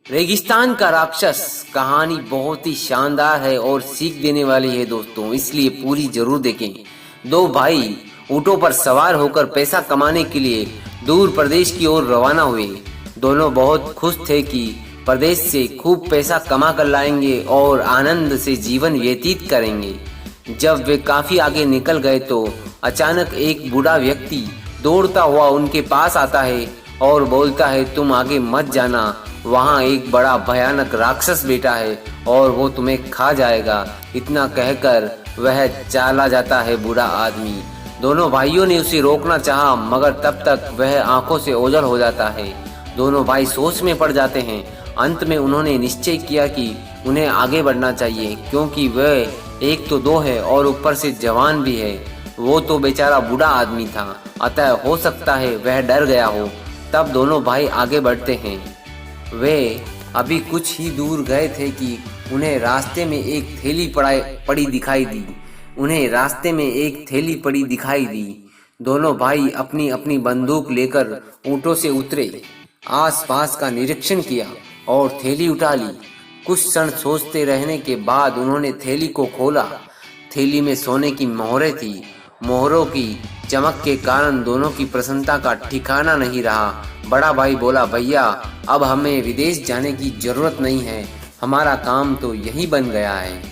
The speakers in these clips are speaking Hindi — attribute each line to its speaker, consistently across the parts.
Speaker 1: रेगिस्तान का राक्षस कहानी बहुत ही शानदार है और सीख देने वाली है दोस्तों, इसलिए पूरी जरूर देखें। दो भाई ऊँटों पर सवार होकर पैसा कमाने के लिए दूर प्रदेश की ओर रवाना हुए। दोनों बहुत खुश थे कि प्रदेश से खूब पैसा कमा कर लाएंगे और आनंद से जीवन व्यतीत करेंगे। जब वे काफी आगे निकल गए तो अचानक एक बूढ़ा व्यक्ति दौड़ता हुआ उनके पास आता है और बोलता है, तुम आगे मत जाना, वहाँ एक बड़ा भयानक राक्षस बैठा है और वो तुम्हें खा जाएगा। इतना कहकर वह चला जाता है बूढ़ा आदमी। दोनों भाइयों ने उसे रोकना चाहा, मगर तब तक वह आंखों से ओझल हो जाता है। दोनों भाई सोच में पड़ जाते हैं। अंत में उन्होंने निश्चय किया कि उन्हें आगे बढ़ना चाहिए, क्योंकि वह एक तो दो है और ऊपर से जवान भी है। वो तो बेचारा बूढ़ा आदमी था, अतः हो सकता है वह डर गया हो। तब दोनों भाई आगे बढ़ते हैं। वे अभी कुछ ही दूर गए थे कि उन्हें रास्ते में एक थैली पड़ी दिखाई दी। दोनों भाई अपनी अपनी बंदूक लेकर ऊँटों से उतरे, आसपास का निरीक्षण किया और थैली उठा ली। कुछ क्षण सोचते रहने के बाद उन्होंने थैली को खोला। थैली में सोने की मोहरें थी। मोहरों की चमक के कारण दोनों की प्रसन्नता का ठिकाना नहीं रहा। बड़ा भाई बोला, भैया अब हमें विदेश जाने की जरूरत नहीं है, हमारा काम तो यही बन गया है।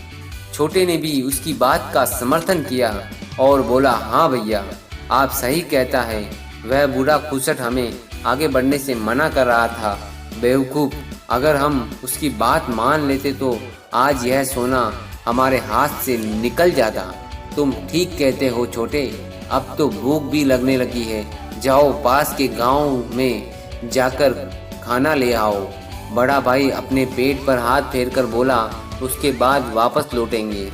Speaker 1: छोटे ने भी उसकी बात का समर्थन किया और बोला, हाँ भैया आप सही कहता है, वह बूढ़ा खुसट हमें आगे बढ़ने से मना कर रहा था। बेवकूफ, अगर हम उसकी बात मान लेते तो आज यह सोना हमारे हाथ से निकल जाता। तुम ठीक कहते हो छोटे, अब तो भूख भी लगने लगी है, जाओ पास के गांव में जाकर खाना ले आओ। बड़ा भाई अपने पेट पर हाथ फेरकर बोला, उसके बाद वापस लौटेंगे।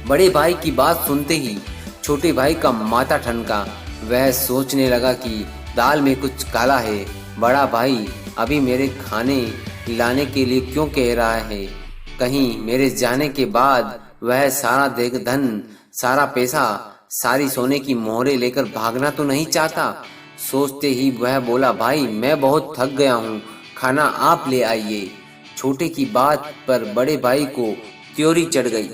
Speaker 1: बड़े भाई की बात सुनते ही छोटे भाई का माथा ठनका। वह सोचने लगा कि दाल में कुछ काला है। बड़ा भाई अभी मेरे खाने लाने के लिए क्यों कह रहा है? कहीं मेरे जाने के बाद वह सारा धन, सारा पैसा, सारी सोने की मोहरें लेकर भागना तो नहीं चाहता। सोचते ही वह बोला, भाई मैं बहुत थक गया हूँ, खाना आप ले आइए। छोटे की बात पर बड़े भाई को त्योरी चढ़ गई।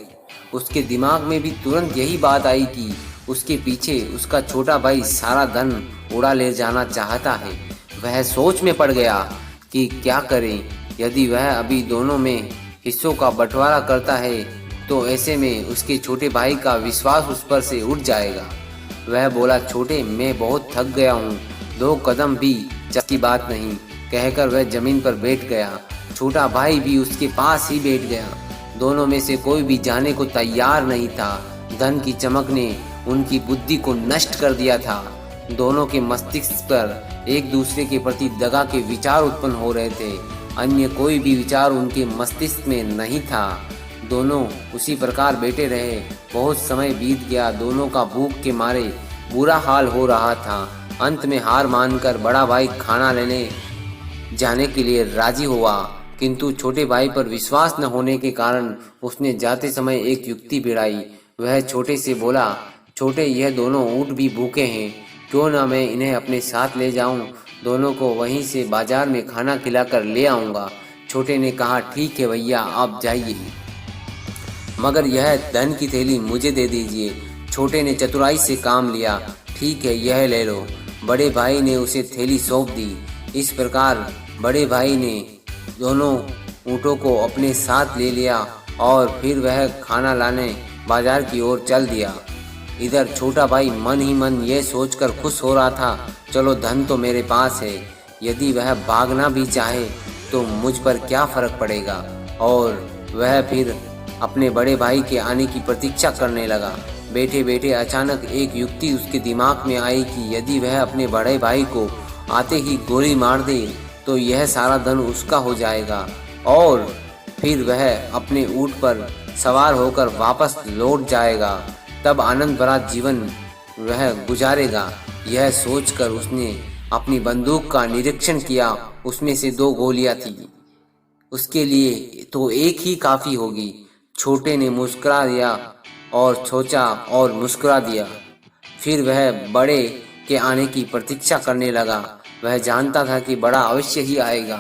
Speaker 1: उसके दिमाग में भी तुरंत यही बात आई कि उसके पीछे उसका छोटा भाई सारा धन उड़ा ले जाना चाहता है। वह सोच में पड़ गया कि क्या करें। यदि वह अभी दोनों में हिस्सों का बंटवारा करता है तो ऐसे में उसके छोटे भाई का विश्वास उस पर से उठ जाएगा। वह बोला, छोटे मैं बहुत थक गया हूँ, 2 कदम भी चल की बात नहीं, कहकर वह जमीन पर बैठ गया। छोटा भाई भी उसके पास ही बैठ गया। दोनों में से कोई भी जाने को तैयार नहीं था। धन की चमक ने उनकी बुद्धि को नष्ट कर दिया था। दोनों के मस्तिष्क पर एक दूसरे के प्रति दगा के विचार उत्पन्न हो रहे थे, अन्य कोई भी विचार उनके मस्तिष्क में नहीं था। दोनों उसी प्रकार बैठे रहे। बहुत समय बीत गया। दोनों का भूख के मारे बुरा हाल हो रहा था। अंत में हार मानकर बड़ा भाई खाना लेने जाने के लिए राजी हुआ, किंतु छोटे भाई पर विश्वास न होने के कारण उसने जाते समय एक युक्ति भिड़ाई। वह छोटे से बोला, छोटे यह दोनों ऊँट भी भूखे हैं, क्यों ना मैं इन्हें अपने साथ ले जाऊं, दोनों को वहीं से बाजार में खाना खिलाकर ले आऊंगा। छोटे ने कहा, ठीक है भैया आप जाइए, मगर यह धन की थैली मुझे दे दीजिए। छोटे ने चतुराई से काम लिया। ठीक है, यह ले लो। बड़े भाई ने उसे थैली सौंप दी। इस प्रकार बड़े भाई ने दोनों ऊँटों को अपने साथ ले लिया और फिर वह खाना लाने बाजार की ओर चल दिया। इधर छोटा भाई मन ही मन यह सोचकर खुश हो रहा था, चलो धन तो मेरे पास है, यदि वह भागना भी चाहे तो मुझ पर क्या फर्क पड़ेगा। और वह फिर अपने बड़े भाई के आने की प्रतीक्षा करने लगा। बैठे बैठे अचानक एक युक्ति उसके दिमाग में आई कि यदि वह अपने बड़े भाई को आते ही गोली मार दे तो यह सारा धन उसका हो जाएगा और फिर वह अपने ऊँट पर सवार होकर वापस लौट जाएगा। तब आनंद भरा जीवन वह गुजारेगा। यह सोचकर उसने अपनी बंदूक का निरीक्षण किया। उसमें से 2 गोलियां थी, उसके लिए तो एक ही काफी होगी। छोटे ने मुस्कुरा दिया और सोचा और मुस्कुरा दिया। फिर वह बड़े के आने की प्रतीक्षा करने लगा। वह जानता था कि बड़ा अवश्य ही आएगा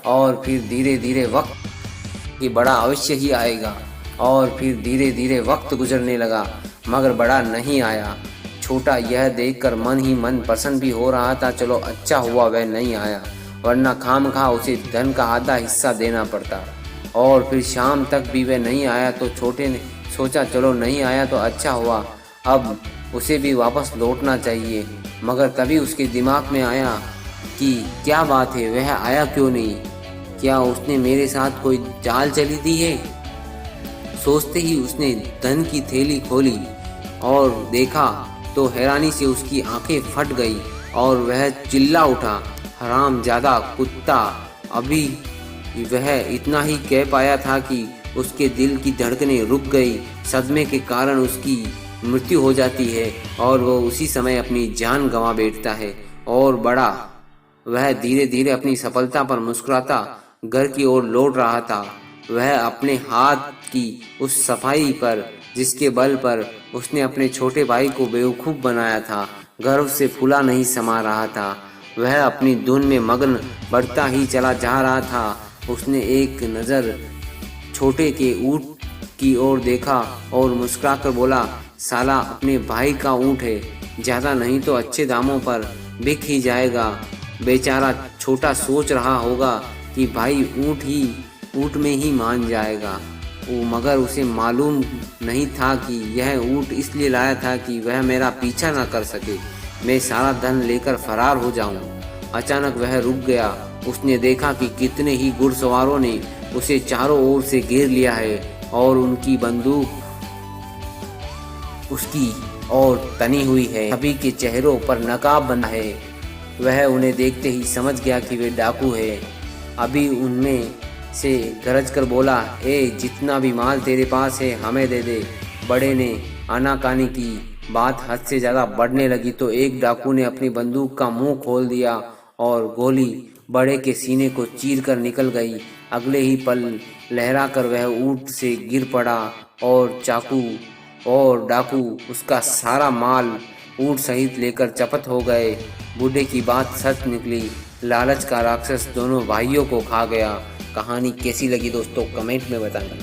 Speaker 1: और फिर धीरे धीरे वक्त कि बड़ा अवश्य ही आएगा। और फिर धीरे धीरे वक्त गुजरने लगा, मगर बड़ा नहीं आया। छोटा यह देखकर मन ही मन प्रसन्न भी हो रहा था। चलो अच्छा हुआ वह नहीं आया, वरना खामखा उसे धन का आधा हिस्सा देना पड़ता। और फिर शाम तक भी वह नहीं आया तो छोटे ने सोचा चलो नहीं आया तो अच्छा हुआ, अब उसे भी वापस लौटना चाहिए। मगर तभी उसके दिमाग में आया कि क्या बात है, वह आया क्यों नहीं? क्या उसने मेरे साथ कोई चाल चली दी है? सोचते ही उसने धन की थैली खोली और देखा तो हैरानी से उसकी आंखें फट गई और वह चिल्ला उठा, हरामजादा कुत्ता! अभी वह इतना ही कह पाया था कि उसके दिल की धड़कनें रुक गई। सदमे के कारण उसकी मृत्यु हो जाती है और वह उसी समय अपनी जान गंवा बैठता है। और बड़ा वह धीरे धीरे अपनी सफलता पर मुस्कुराता घर की ओर लौट रहा था। वह अपने हाथ की उस सफाई पर जिसके बल पर उसने अपने छोटे भाई को बेवकूफ़ बनाया था, गर्व से फूला नहीं समा रहा था। वह अपनी धुन में मग्न बढ़ता ही चला जा रहा था। उसने एक नज़र छोटे के ऊँट की ओर देखा और मुस्कुराकर बोला, साला अपने भाई का ऊँट है, ज़्यादा नहीं तो अच्छे दामों पर बिक ही जाएगा। बेचारा छोटा सोच रहा होगा कि भाई ऊँट में ही मान जाएगा, मगर उसे मालूम नहीं था कि यह ऊँट इसलिए लाया था कि वह मेरा पीछा न कर सके, मैं सारा धन लेकर फरार हो जाऊं। अचानक वह रुक गया। उसने देखा कि कितने ही घुड़सवारों ने उसे चारों ओर से घेर लिया है और उनकी बंदूक उसकी ओर तनी हुई है। सभी के चेहरों पर नकाब बंधा है। वह उन्हें देखते ही समझ गया कि वे डाकू है। अभी उनमें से गरज कर बोला, ए जितना भी माल तेरे पास है हमें दे दे। बड़े ने आनाकानी की। बात हद से ज़्यादा बढ़ने लगी तो एक डाकू ने अपनी बंदूक का मुंह खोल दिया और गोली बड़े के सीने को चीर कर निकल गई। अगले ही पल लहरा कर वह ऊँट से गिर पड़ा और चाकू और डाकू उसका सारा माल ऊँट सहित लेकर चपत हो गए। बूढ़े की बात सच निकली। लालच का राक्षस दोनों भाइयों को खा गया। कहानी कैसी लगी दोस्तों कमेंट में बताना।